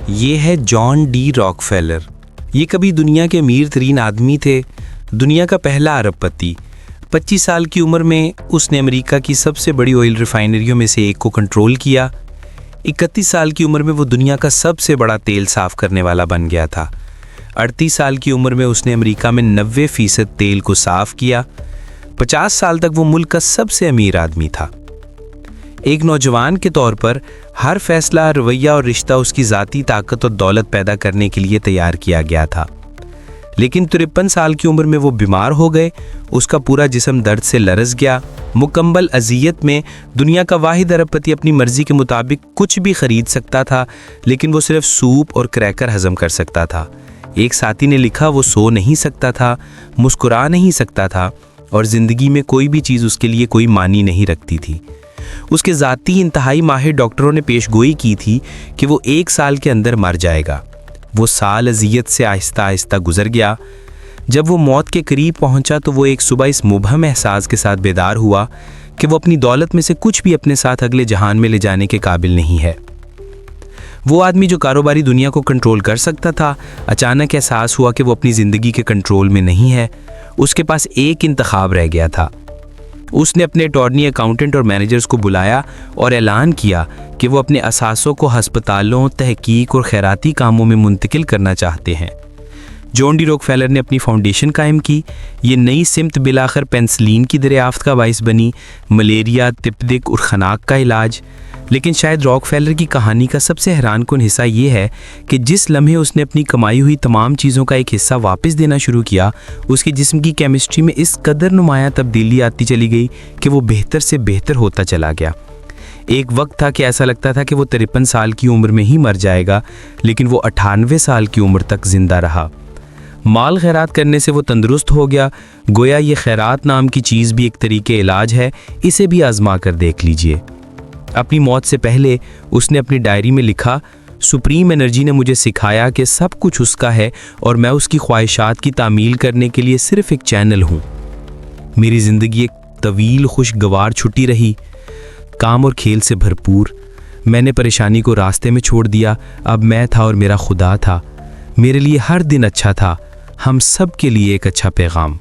یہ ہے جان D Rockefeller. یہ کبھی دنیا کے امیر ترین آدمی تھے، دنیا کا پہلا ارب پتی۔ 25 سال کی عمر میں اس نے امریکہ کی سب سے بڑی آئل ریفائنریوں میں سے ایک کو کنٹرول کیا۔ 31 سال کی عمر میں وہ دنیا کا سب سے بڑا تیل صاف کرنے والا بن گیا تھا۔ 38 سال کی عمر میں اس نے امریکہ میں 90% تیل کو صاف کیا۔ 50 سال تک وہ ملک کا سب سے امیر آدمی تھا۔ ایک نوجوان کے طور پر ہر فیصلہ، رویہ اور رشتہ اس کی ذاتی طاقت اور دولت پیدا کرنے کے لیے تیار کیا گیا تھا۔ لیکن 53 سال کی عمر میں وہ بیمار ہو گئے، اس کا پورا جسم درد سے لرز گیا۔ مکمل اذیت میں دنیا کا واحد ارب پتی اپنی مرضی کے مطابق کچھ بھی خرید سکتا تھا، لیکن وہ صرف سوپ اور کریکر ہضم کر سکتا تھا۔ ایک ساتھی نے لکھا، وہ سو نہیں سکتا تھا، مسکرا نہیں سکتا تھا، اور زندگی میں کوئی بھی چیز اس کے لیے کوئی معنی نہیں رکھتی تھی۔ اس کے ذاتی انتہائی ماہر ڈاکٹروں نے پیش گوئی کی تھی کہ وہ 1 سال کے اندر مر جائے گا۔ وہ سال اذیت سے آہستہ آہستہ گزر گیا۔ جب وہ موت کے قریب پہنچا تو وہ ایک صبح اس مبہم احساس کے ساتھ بیدار ہوا کہ وہ اپنی دولت میں سے کچھ بھی اپنے ساتھ اگلے جہان میں لے جانے کے قابل نہیں ہے۔ وہ آدمی جو کاروباری دنیا کو کنٹرول کر سکتا تھا، اچانک احساس ہوا کہ وہ اپنی زندگی کے کنٹرول میں نہیں ہے۔ اس کے پاس ایک انتخاب رہ گیا تھا۔ اس نے اپنے اٹارنی، اکاؤنٹنٹ اور مینیجرز کو بلایا اور اعلان کیا کہ وہ اپنے اثاثوں کو ہسپتالوں، تحقیق اور خیراتی کاموں میں منتقل کرنا چاہتے ہیں۔ جان ڈی راکفیلر نے اپنی فاؤنڈیشن قائم کی۔ یہ نئی سمت بالآخر پینسلین کی دریافت کا باعث بنی، ملیریا، تپدق اور خناق کا علاج۔ لیکن شاید راکفیلر کی کہانی کا سب سے حیران کن حصہ یہ ہے کہ جس لمحے اس نے اپنی کمائی ہوئی تمام چیزوں کا ایک حصہ واپس دینا شروع کیا، اس کے جسم کی کیمسٹری میں اس قدر نمایاں تبدیلی آتی چلی گئی کہ وہ بہتر سے بہتر ہوتا چلا گیا۔ ایک وقت تھا کہ ایسا لگتا تھا کہ وہ 53 سال کی عمر میں ہی مر جائے گا، لیکن وہ 98 سال کی عمر تک زندہ رہا۔ مال خیرات کرنے سے وہ تندرست ہو گیا۔ گویا یہ خیرات نام کی چیز بھی ایک طریقے علاج ہے، اسے بھی آزما کر دیکھ لیجئے۔ اپنی موت سے پہلے اس نے اپنی ڈائری میں لکھا، سپریم انرجی نے مجھے سکھایا کہ سب کچھ اس کا ہے اور میں اس کی خواہشات کی تعمیل کرنے کے لیے صرف ایک چینل ہوں۔ میری زندگی ایک طویل خوشگوار چھٹی رہی، کام اور کھیل سے بھرپور۔ میں نے پریشانی کو راستے میں چھوڑ دیا۔ اب میں تھا اور میرا خدا تھا۔ میرے لیے ہر دن اچھا تھا، ہم سب کے لیے ایک اچھا پیغام۔